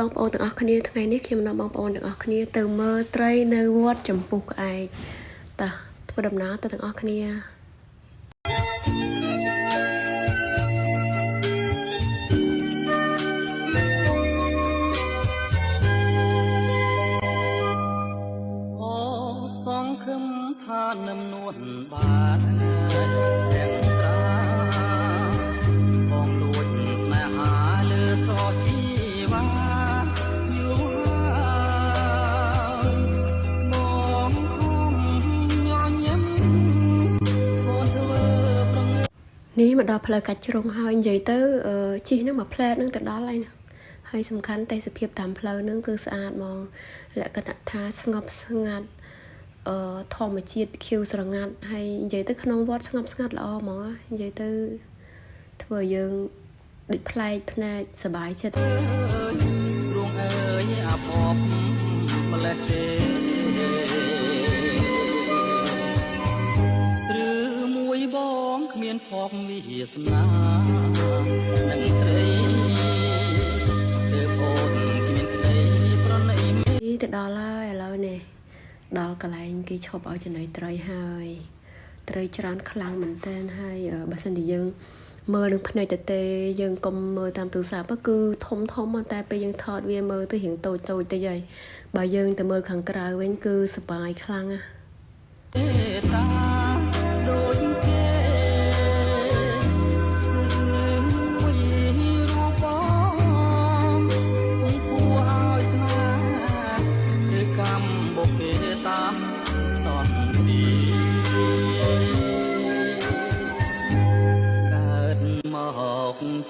បងប្អូនទាំងអស់គ្នាថ្ងៃនេះខ្ញុំនាំបងប្អូនទាំងអស់គ្នាទៅមើលត្រីនៅវត្តចំពុះក្អែកតោះធ្វើដំណើរទៅទាំងអស់គ្នាសង្ឃឹមថានឹមនួនបានទាំងត្រាបងលួចស្នេហាលើស្រោជីវ៉ាយូរបងខំញញឹមបងធ្វើប្រងើនេះមកដល់ផ្លូវកាច់ជ្រុងហើយនិយាយទៅជីហ្នឹងមកផ្លែតហ្នឹងទៅដល់ហើយណាហើយសំខាន់ទេសភាពតាមផ្លូវហ្នឹងគឺស្អាតហ្មងលក្ខណៈថាស្ងប់ស្ងាត់ធម្មជាតិខៀវស្រងាត់ហើយនិយាយទៅក្នុងវត្តស្ងប់ស្ងាត់ល្អហ្មងនិយាយទៅធ្វើឲ្យយើងដូចប្លែកភ្នែកសប្បាយចិត្តរួងអើយអាភពម្លេះទេឬមួយបងគ្មានភពវាសនានឹងស្រីទើបអូនគ្មានក្តីប្រណីនេះទៅដល់ហើយឥឡូវនេះដល់កន្លែងគេឈប់ឲ្យចំណីត្រីហើយត្រីច្រើនខ្លាំងមែនទែនហើយបើសិនជាយើងមើលនឹងភ្នែកទៅទេយើងកុំមើលតាមទូរស័ព្ទគឺធំតែពេលយើងថតវាមើលទៅរៀងតូចតិចហើយបើយើងទៅមើលខាងក្រៅវិញគឺសប្បាយខ្លាំងណាស់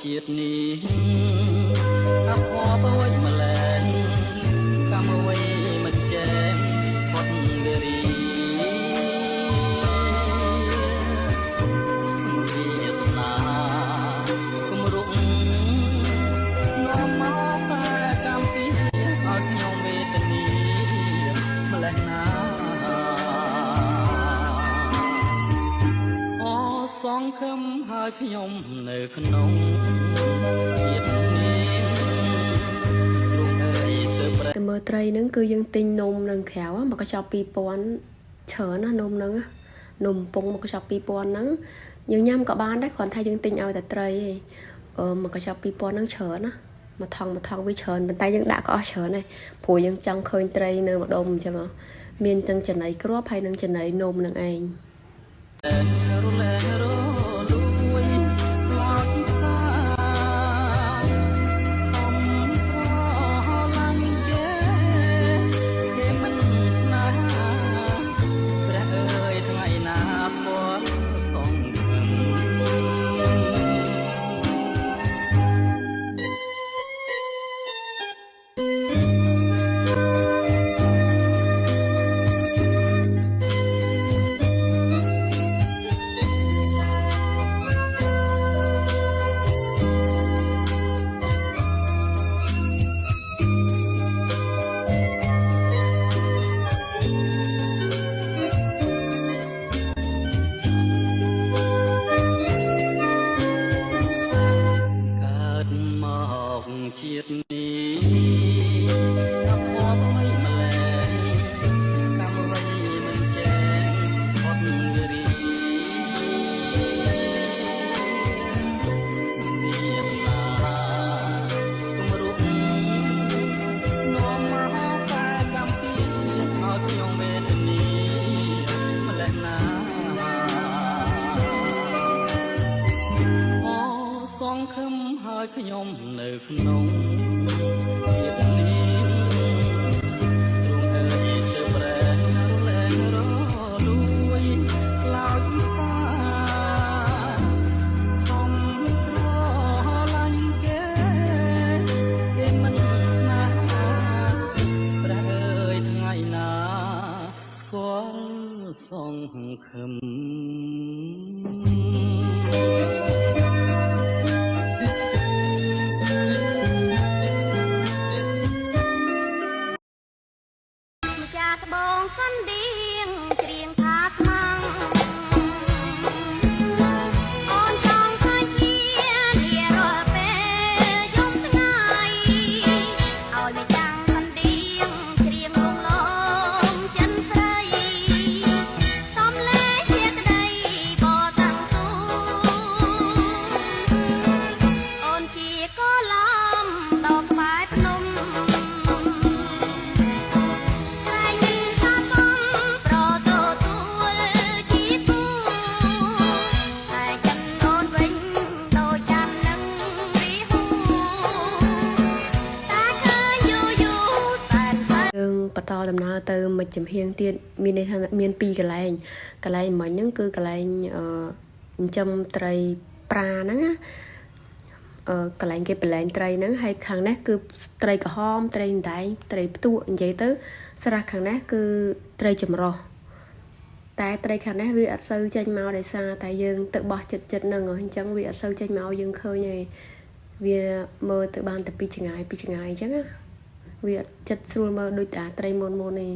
ជាតិនេះអភ័ព្វវិញម្លែងកម្មអ្វីមិនចេះផុតវារីវាសនាគំរុកនាំមកតែកម្មពីឲ្យខ្ញុំវេទនាម្លេះណាសង្ឃឹមហើយខ្ញុំនៅក្នុងជាតិនេះលោកអើយទៅមើលត្រីហ្នឹងគឺយើងទិញនំនឹងក្រៅមកកញ្ចប់2000ច្រើនណានំហ្នឹងនំពងមកកញ្ចប់2000ហ្នឹងយើងញ៉ាំក៏បានដែរគ្រាន់តែយើងទិញឲ្យតែត្រីឯងមកកញ្ចប់2000ហ្នឹងច្រើនណាមួយថងវាច្រើនប៉ុន្តែយើងដាក់ក៏អស់ច្រើនដែរព្រោះយើងចង់ឃើញត្រីនៅម្ដុំអញ្ចឹងមានទាំងចំណីគ្រាប់ហើយនិងចំណីនំនឹងឯងជាតិនេះអភ័ព្វឲ្យម្លែងកម្មអ្វីមិនចេះផុតវារីមានណាគំរុកនាំមកតែកម្មពីឲ្យខ្ញុំវេទនាម្លេះណាសង្ឃឹមហើយខ្ញុំនៅក្នុងជាតិនេះទ្រង់អើយទៅប្រែរលែងរលួយខ្លោចសាខំស្រឡាញ់គេមិនណាព្រះអើយថ្ងៃណាស្គាល់សង្ឃឹមត្បូងកណ្ដៀងច្រៀងថាខ្មាំងអូនចង់ឃើញគ្នារាល់ពេលយប់ថ្ងៃឲ្យ បន្តដំណើរទៅមួយចំហៀងទៀតមានន័យថាមាន2កន្លែងមិញហ្នឹងគឺកន្លែងចិញ្ចឹមត្រីប្រាហ្នឹងណាកន្លែងគេប្រឡែងត្រីហ្នឹងហើយខាងនេះគឺត្រីក្រហមត្រីដែងត្រីផ្ទក់និយាយទៅស្រះខាងនេះគឺត្រីចម្រុះតែត្រីខាងនេះវាអត់សូវចេញមកដោយសារតែយើងទៅបោះចិត្តហ្នឹងអញ្ចឹងវាអត់សូវចេញមកយើងឃើញទេវាមើលទៅបានតែពីឆ្ងាយអញ្ចឹងណាវាអត់ចិត្តស្រួលមើលដូចតែត្រីមុនទេ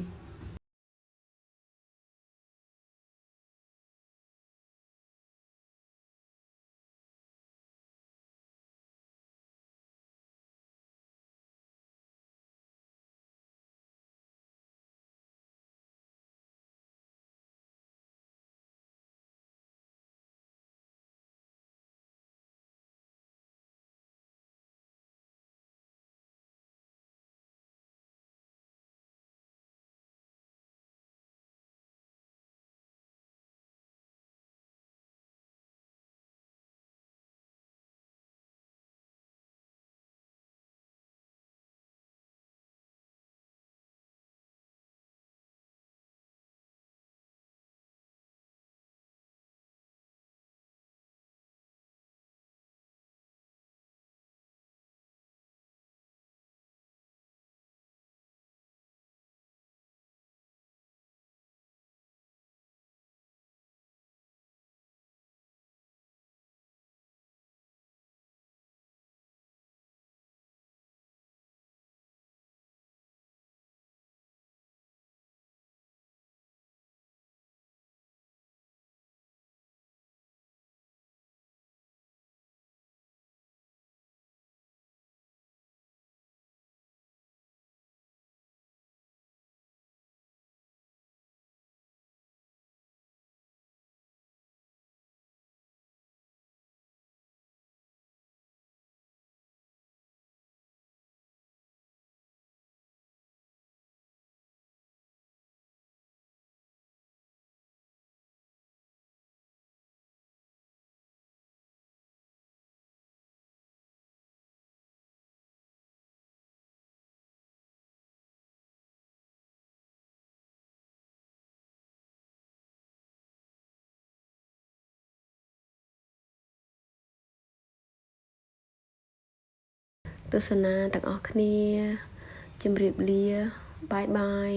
ទស្សនាទាំងអស់គ្នាជម្រាបលាបាយបាយ